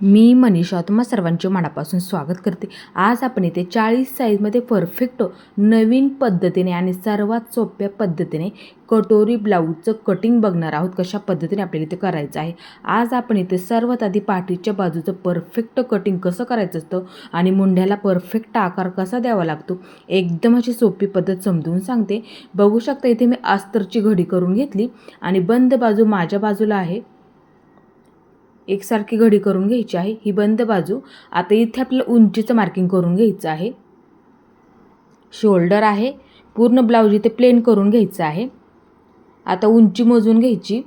मी मनीषा तुम्हा सर्वांचे मनापासून स्वागत करते। आज आपण इथे 40 साईजमध्ये परफेक्ट नवीन पद्धतीने आणि सर्वात सोप्या पद्धतीने कटोरी ब्लाऊजचं कटिंग बघणार आहोत। कशा पद्धतीने आपल्याला इथे करायचं आहे। आज आपण इथे सर्वात आधी पाठीच्या बाजूचं परफेक्ट कटिंग कसं करायचं असतं आणि मुंड्याला परफेक्ट आकार कसा द्यावा लागतो एकदम अशी सोपी पद्धत समजून सांगते। बघू शकता इथे मी अस्तरची घडी करून घेतली आणि बंद बाजू माझ्या बाजूला आहे। एकसारखी घडी करून घ्यायची आहे। ही बंद बाजू। आता इथे आपल्याला उंचीचं मार्किंग करून घ्यायचं आहे। शोल्डर आहे, पूर्ण ब्लाऊज इथे प्लेन करून घ्यायचं आहे। आता उंची मोजून घ्यायची।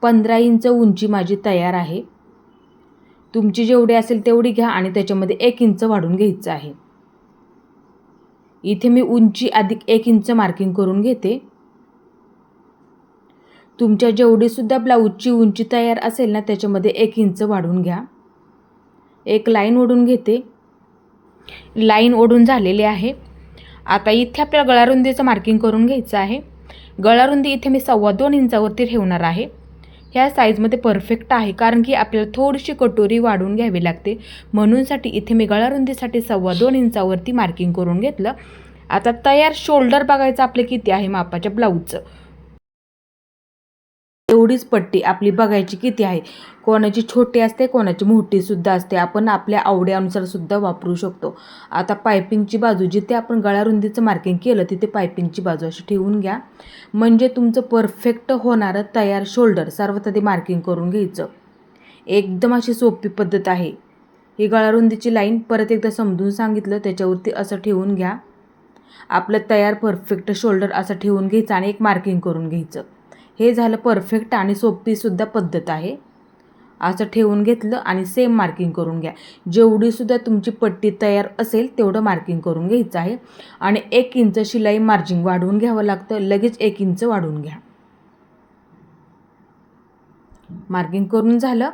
15 इंच उंची माझी तयार आहे। तुमची जेवढी असेल तेवढी घ्या आणि त्याच्यामध्ये 1 इंच वाढवून घ्यायचं आहे। इथे मी उंची अधिक 1 इंच मार्किंग करून घेते। तुमच्या जेवढी सुद्धा ब्लाऊजची उंची तयार असेल ना त्याच्यामध्ये 1 इंच वाढवून घ्या। एक लाईन ओढून घेते। लाईन ओढून झालेली आहे। आता इथे आपल्याला गळारुंदीचं मार्किंग करून घ्यायचं आहे। गळारुंदी इथे मी 2.25 इंचावरती ठेवणार आहे। ह्या साईजमध्ये परफेक्ट आहे कारण की आपल्याला थोडीशी कटोरी वाढवून घ्यावी लागते, म्हणूनसाठी इथे मी गळारुंदीसाठी 2.25 इंचावरती मार्किंग करून घेतलं। आता तयार शोल्डर बघायचं आपले किती आहे मापाच्या ब्लाऊजचं। एवढीच पट्टी आपली बघायची किती आहे। कोणाची छोटी असते, कोणाची मोठी सुद्धा असते। आपण आपल्या आवडीनुसार सुद्धा वापरू शकतो। आता पायपिंगची बाजू जिथे आपण गळारुंदीचं मार्किंग केलं तिथे पायपिंगची बाजू अशी ठेवून घ्या, म्हणजे तुमचं परफेक्ट होणारं तयार शोल्डर सर्वात आधी मार्किंग करून घ्यायचं। एकदम अशी सोपी पद्धत आहे। ही गळारुंदीची लाईन परत एकदा समजून सांगितलं त्याच्यावरती असं ठेवून घ्या। आपलं तयार परफेक्ट शोल्डर असं ठेवून घ्यायचं आणि एक मार्किंग करून घ्यायचं। हे झालं परफेक्ट आणि सोपी सुद्धा पद्धत आहे। असं ठेवून घेतलं आणि सेम मार्किंग करून घ्या। जेवढी सुद्धा तुमची पट्टी तयार असेल तेवढं मार्किंग करून घ्यायचं आहे आणि 1 इंच शिलाई मार्जिन वाढवून घ्यावं लागतं। लगेच 1 इंच वाढवून घ्या। मार्किंग करून झालं।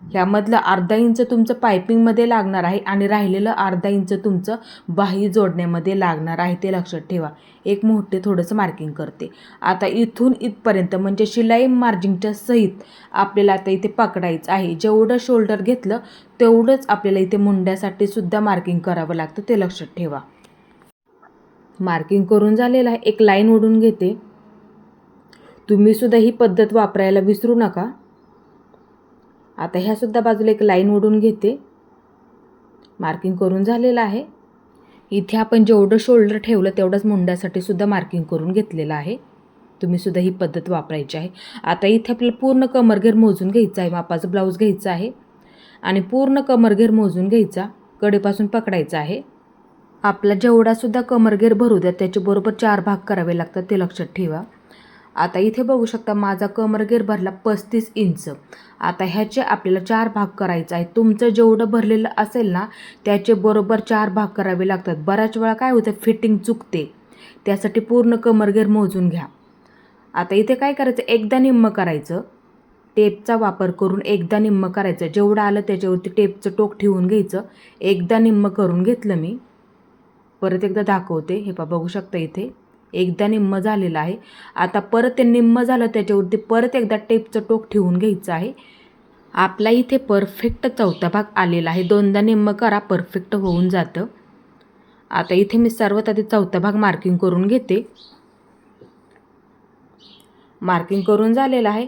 ह्यामधलं अर्धा इंच तुमचं पायपिंगमध्ये लागणार आहे आणि राहिलेलं अर्धा इंच तुमचं बाही जोडण्यामध्ये लागणार आहे, ते लक्षात ठेवा। एक मोठे थोडंसं मार्किंग करते। आता इथून इथपर्यंत म्हणजे शिलाई मार्जिनच्या सहित आपल्याला आता इथे पकडायचं आहे। जेवढं शोल्डर घेतलं तेवढंच आपल्याला इथे मुंड्यासाठी सुद्धा मार्किंग करावं लागतं, ते लक्षात ठेवा। मार्किंग करून झालेलं आहे। एक लाईन ओढून घेते। तुम्ही सुद्धा ही पद्धत वापरायला विसरू नका। आता ह्या सुद्धा बाजूला एक लाईन ओढून घेते। मार्किंग करून झालेलं आहे। इथे आपण जेवढं शोल्डर ठेवलं तेवढंच मुंड्यासाठी सुद्धा मार्किंग करून घेतलेलं आहे। तुम्ही सुद्धा ही पद्धत वापरायची आहे। आता इथे आपल्याला पूर्ण कमरघेर मोजून घ्यायचा आहे। मापाचं ब्लाऊज घ्यायचं आहे आणि पूर्ण कमरघेर मोजून घ्यायचा, कडेपासून पकडायचा आहे। आपला जेवढा सुद्धा कमरघेर भरू द्या त्याच्याबरोबर 4 भाग करावे लागतात, ते लक्षात ठेवा। आता इथे बघू शकता माझा कमरघेर भरला 35 इंच। आता ह्याचे आपल्याला 4 भाग करायचा आहे। तुमचं जेवढं भरलेलं असेल ना त्याचे बरोबर 4 भाग करावे लागतात। बऱ्याच वेळा काय होतं, फिटिंग चुकते, त्यासाठी पूर्ण कमरघेर मोजून घ्या। आता इथे काय करायचं, एकदा निम्म करायचं। टेपचा वापर करून एकदा निम्म करायचं। जेवढं आलं त्याच्यावरती टेपचं टोक ठेवून घ्यायचं। एकदा निम्म करून घेतलं मी। परत एकदा दाखवते। हे पहा, बघू शकता इथे एकदा निम्म झालेलं आहे। आता परत ते निम्म झालं त्याच्यावरती परत एकदा टेपचं टोक ठेवून घ्यायचं आहे। आपला इथे परफेक्ट चौथा भाग आलेला आहे। 2दा निम्म करा, परफेक्ट होऊन जातं। आता इथे मी सर्वात आधी चौथा भाग मार्किंग करून घेते। मार्किंग करून झालेलं आहे।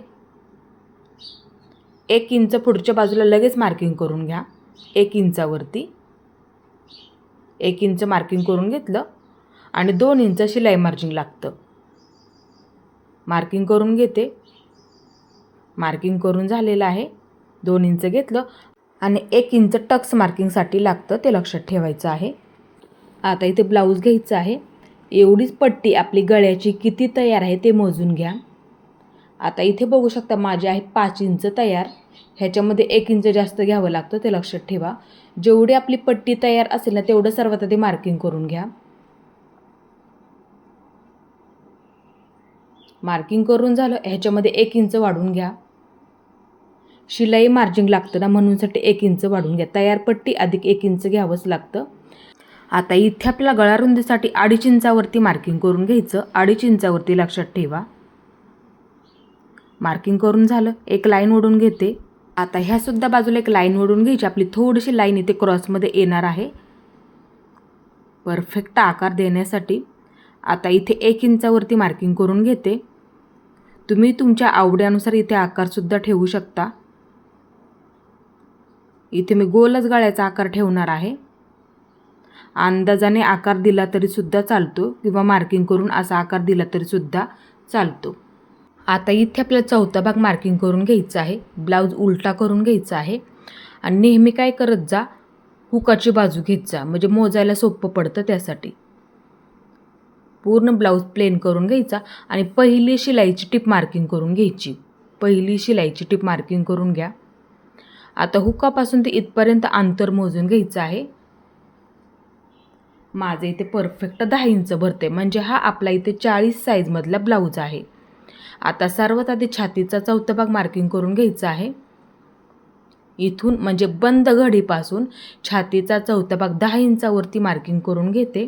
1 इंच पुढच्या बाजूला लगेच मार्किंग करून घ्या। 1 इंचावरती 1 इंच मार्किंग करून घेतलं आणि 2 इंच शिलाई मार्जिन लागतं। मार्किंग करून घेते। मार्किंग करून झालेलं आहे। 2 इंच घेतलं आणि 1 इंच टक्स मार्किंगसाठी लागतं, ते लक्षात ठेवायचं आहे। आता इथे ब्लाऊज घ्यायचं आहे। एवढीच पट्टी आपली गळ्याची किती तयार आहे ते मोजून घ्या। आता इथे बघू शकता माझे आहे 5 इंच तयार। ह्याच्यामध्ये 1 इंच जास्त घ्यावं लागतं, ते लक्षात ठेवा। जेवढी आपली पट्टी तयार असेल ना तेवढं सर्वात आधी मार्किंग करून घ्या। मार्किंग करून झालं। ह्याच्यामध्ये 1 इंच वाढवून घ्या। शिलाई मार्जिन लागतं ना, म्हणूनसाठी 1 इंच वाढवून घ्या। तयार पट्टी अधिक 1 इंच घ्यावंच लागतं। आता इथे आपल्याला गळारुंदीसाठी 2.5 इंचावरती मार्किंग करून घ्यायचं। 2.5 इंचावरती लक्षात ठेवा। मार्किंग करून झालं। एक लाईन ओढून घेते। आता ह्यासुद्धा बाजूला एक लाईन ओढून घ्यायची. आपली थोडीशी लाईन इथे क्रॉसमध्ये येणार आहे परफेक्ट आकार देण्यासाठी. आता इथे 1 इंचावरती मार्किंग करून घेते. तुम्ही तुमच्या आवडीनुसार इथे आकारसुद्धा ठेवू शकता. इथे मी गोलच गळ्याचा आकार ठेवणार आहे. अंदाजाने आकार दिला तरीसुद्धा चालतो किंवा मार्किंग करून असा आकार दिला तरीसुद्धा चालतो. आता इथे आपल्याला चौथा भाग मार्किंग करून घ्यायचा आहे. ब्लाऊज उलटा करून घ्यायचा आहे आणि नेहमी काय करत जा, हुकाची बाजू घेत जा, म्हणजे मोजायला सोपं पडतं. त्यासाठी पूर्ण ब्लाऊज प्लेन करून घ्यायचा आणि पहिली शिलाईची टिप मार्किंग करून घ्यायची. पहिली शिलाईची टिप मार्किंग करून घ्या. आता हुकापासून ते इथपर्यंत अंतर मोजून घ्यायचं आहे. माझे इथे परफेक्ट 10 इंच भरते, म्हणजे हा आपला इथे 40 साईजमधला ब्लाऊज आहे. आता सर्वात आधी छातीचा चौथा भाग मार्किंग करून घ्यायचा आहे. इथून म्हणजे बंद घडीपासून छातीचा चौथा भाग 10 इंचावरती मार्किंग करून घेते.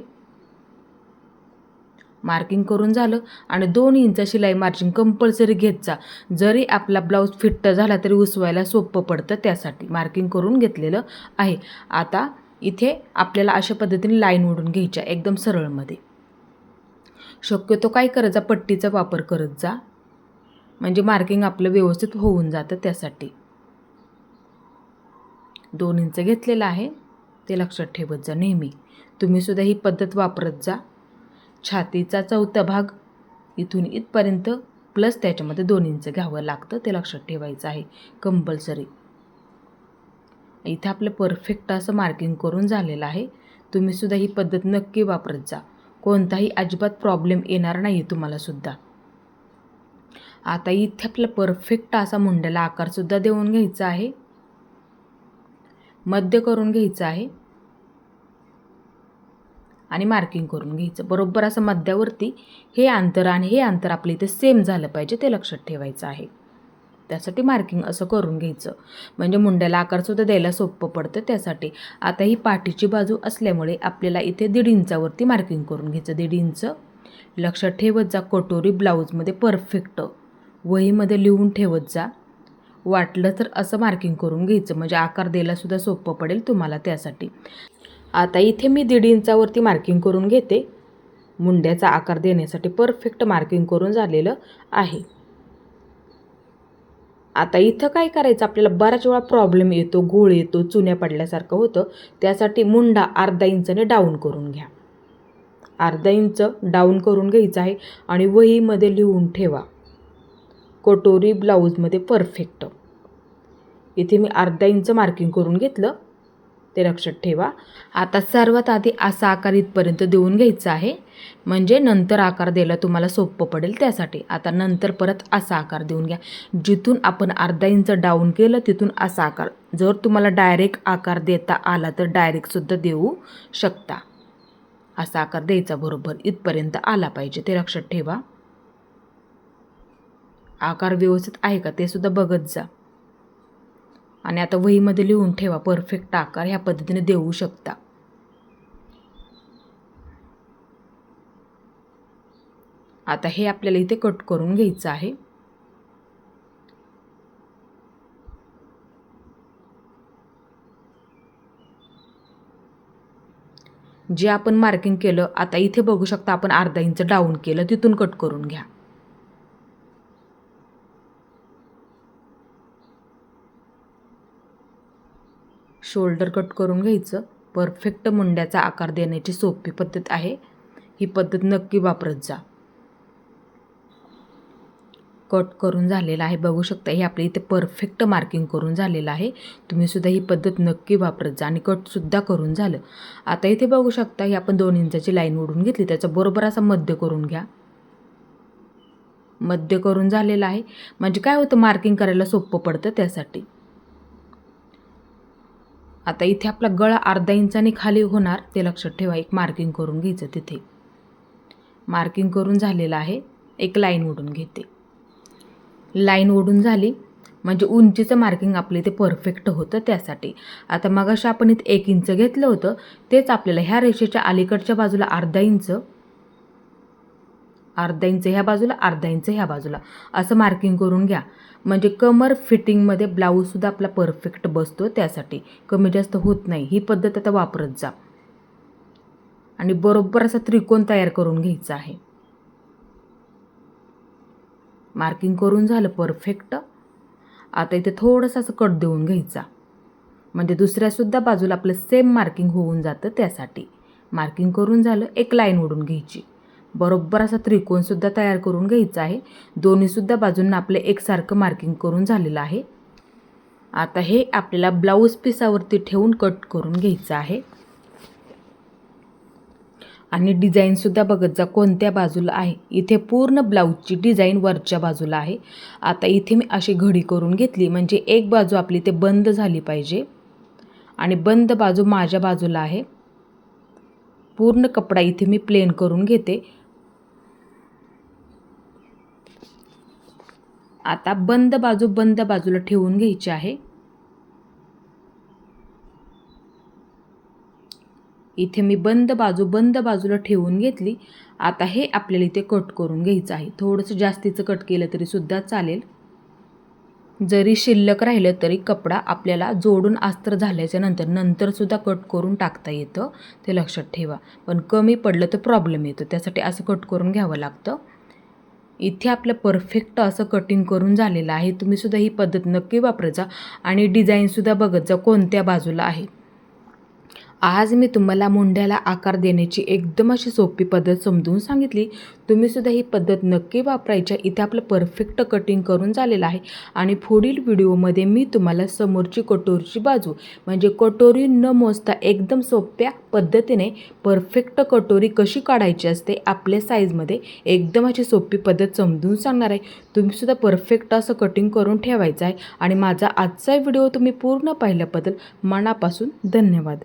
मार्किंग करून झालं आणि 2 इंच शिलाई मार्जिन कंपल्सरी घेत जा. जरी आपला ब्लाऊज फिट्ट झाला तरी उसवायला सोपं पडतं, त्यासाठी मार्किंग करून घेतलेलं आहे. आता इथे आपल्याला अशा पद्धतीने लाईन ओढून घ्यायच्या एकदम सरळमध्ये. शक्यतो काय करत जा, पट्टीचा वापर करत जा, म्हणजे मार्किंग आपलं व्यवस्थित होऊन जातं. त्यासाठी 2 इंच घेतलेलं आहे, ते लक्षात ठेवत जा नेहमी. तुम्हीसुद्धा ही पद्धत वापरत जा. छातीचा चौथा भाग इथून इथपर्यंत प्लस त्याच्यामध्ये 2 इंच घ्यावं लागतं, ते लक्षात ठेवायचं आहे कंपल्सरी. इथे आपलं परफेक्ट असं मार्किंग करून झालेलं आहे. तुम्हीसुद्धा ही पद्धत नक्की वापरत जा. कोणताही अजिबात प्रॉब्लेम येणार नाही तुम्हाला सुद्धा. आता इथे आपलं परफेक्ट असा मुंड्याला आकारसुद्धा देऊन घ्यायचा आहे. मध्य करून घ्यायचं आहे आणि मार्किंग करून घ्यायचं. बरोबर असं मध्यावरती हे अंतर आणि हे अंतर आपलं इथे सेम झालं पाहिजे, ते लक्षात ठेवायचं आहे. त्यासाठी मार्किंग असं करून घ्यायचं, म्हणजे मुंड्याला आकारसुद्धा द्यायला सोपं पडतं. त्यासाठी आता ही पाठीची बाजू असल्यामुळे आपल्याला इथे 1.5 इंचावरती मार्किंग करून घ्यायचं. 1.5 इंच लक्षात ठेवत जा. कटोरी ब्लाऊजमध्ये परफेक्ट वहीमध्ये लिहून ठेवत जा. वाटलं तर असं मार्किंग करून घ्यायचं, म्हणजे आकार द्यायलासुद्धा सोपं पडेल तुम्हाला. त्यासाठी आता इथे मी 1.5 इंचावरती मार्किंग करून घेते. मुंड्याचा आकार देण्यासाठी परफेक्ट मार्किंग करून झालेलं आहे. आता इथं काय करायचं, आपल्याला बऱ्याच वेळा प्रॉब्लेम येतो, घोळ येतो, चुन्या पडल्यासारखं होतं. त्यासाठी मुंडा अर्धा इंचाने डाऊन करून घ्या. अर्धा इंच डाऊन करून घ्यायचं आहे आणि वहीमध्ये लिहून ठेवा कटोरी ब्लाऊजमध्ये परफेक्ट. इथे मी अर्धा इंच मार्किंग करून घेतलं, ते लक्षात ठेवा. आता सर्वात आधी असा आकार इथपर्यंत देऊन घ्यायचा आहे, म्हणजे नंतर आकार द्यायला तुम्हाला सोपं पडेल. त्यासाठी आता नंतर परत असा आकार देऊन घ्या. जिथून आपण अर्धा इंच डाऊन केलं तिथून असा आकार. जर तुम्हाला डायरेक्ट आकार देता आला तर डायरेक्टसुद्धा देऊ शकता. असा आकार द्यायचा, बरोबर इथपर्यंत आला पाहिजे, ते लक्षात ठेवा. आकार व्यवस्थित आहे का ते सुद्धा बघत जा. आणि आता वहीमध्ये लिहून ठेवा परफेक्ट आकार ह्या पद्धतीने देऊ शकता. आता हे आपल्याला इथे कट करून घ्यायचं आहे. जे आपण मार्किंग केलं, आता इथे बघू शकता आपण अर्धा इंच डाऊन केलं, तिथून कट करून घ्या. शोल्डर कट करून घ्यायचं. परफेक्ट मुंड्याचा आकार देण्याची सोपी पद्धत आहे, ही पद्धत नक्की वापरत जा. कट करून झालेला आहे, बघू शकता. हे आपल्या इथे परफेक्ट मार्किंग करून झालेलं आहे. तुम्हीसुद्धा ही पद्धत नक्की वापरत जा. आणि कटसुद्धा करून झालं. आता इथे बघू शकता, ही आपण 2 इंचाची लाईन ओढून घेतली, त्याचा बरोबर असा मध्य करून घ्या. मध्य करून झालेलं आहे, म्हणजे काय होतं, मार्किंग करायला सोपं पडतं. त्यासाठी आता इथे आपला गळा अर्धा इंचाने खाली होणार, ते लक्षात ठेवा. एक मार्किंग करून घ्यायचं. तिथे मार्किंग करून झालेलं आहे. एक लाईन ओढून घेते. लाईन ओढून झाली म्हणजे उंचीचं मार्किंग आपलं इथे परफेक्ट होतं. त्यासाठी आता मगाशी आपण इथे 1 इंच घेतलं होतं, तेच आपल्याला ह्या रेषेच्या अलीकडच्या बाजूला अर्धा इंच अर्धा इंच ह्या बाजूला, अर्धा इंच ह्या बाजूला असं मार्किंग करून घ्या. म्हणजे कमर फिटिंगमध्ये ब्लाऊजसुद्धा आपला परफेक्ट बसतो, त्यासाठी कमी जास्त होत नाही. ही पद्धत आता वापरत जा आणि बरोबर असा त्रिकोण तयार करून घ्यायचा आहे. मार्किंग करून झालं परफेक्ट. आता इथे थोडंसं असं कट देऊन घ्यायचा, म्हणजे दुसऱ्यासुद्धा बाजूला आपलं सेम मार्किंग होऊन जातं. त्यासाठी मार्किंग करून झालं, एक लाईन ओढून घ्यायची. बरोबर असा त्रिकोणसुद्धा तयार करून घ्यायचा आहे. दोन्हीसुद्धा बाजूंना आपले एकसारखं मार्किंग करून झालेलं आहे. आता हे आपल्याला ब्लाऊज पिसावरती ठेवून कट करून घ्यायचं आहे. आणि डिझाईनसुद्धा बघत जा कोणत्या बाजूला आहे. इथे पूर्ण ब्लाऊजची डिझाईन वरच्या बाजूला आहे. आता इथे मी अशी घडी करून घेतली, म्हणजे एक बाजू आपली ते बंद झाली पाहिजे आणि बंद बाजू माझ्या बाजूला आहे. पूर्ण कपडा इथे मी प्लेन करून घेते. आता बंद बाजूला ठेवून घ्यायची आहे. इथे मी बंद बाजूला ठेवून घेतली. आता हे आपल्याला इथे कट करून घ्यायचं आहे. थोडंसं जास्तीचं कट केलं तरी सुद्धा चालेल. जरी शिल्लक राहिलं तरी कपडा आपल्याला जोडून अस्तर झाल्याच्या नंतर सुद्धा कट करून टाकता येतं, ते लक्षात ठेवा. पण कमी पडलं तर प्रॉब्लेम येतो, त्यासाठी असं कट करून घ्यावं लागतं. इथे आपलं परफेक्ट असं कटिंग करून झालेलं आहे. तुम्ही सुद्धा ही पद्धत नक्की वापरत जा आणि डिझाईनसुद्धा बघत जा कोणत्या बाजूला आहे. आज मी तुम्हाला मुंड्याला आकार देण्याची एकदम अशी सोपी पद्धत समजून सांगितली. तुम्हीसुद्धा ही पद्धत नक्की वापरायच्या. इथे आपलं परफेक्ट कटिंग करून झालेलं आहे आणि पुढील व्हिडिओमध्ये मी तुम्हाला समोरची कटोरीची बाजू, म्हणजे कटोरी न मोजता एकदम सोप्या पद्धतीने परफेक्ट कटोरी कशी काढायची असते आपल्या साईजमध्ये, एकदम अशी सोपी पद्धत समजून सांगणार आहे. तुम्हीसुद्धा परफेक्ट असं कटिंग करून ठेवायचं आहे. आणि माझा आजचा व्हिडिओ तुम्ही पूर्ण पाहिल्याबद्दल मनापासून धन्यवाद.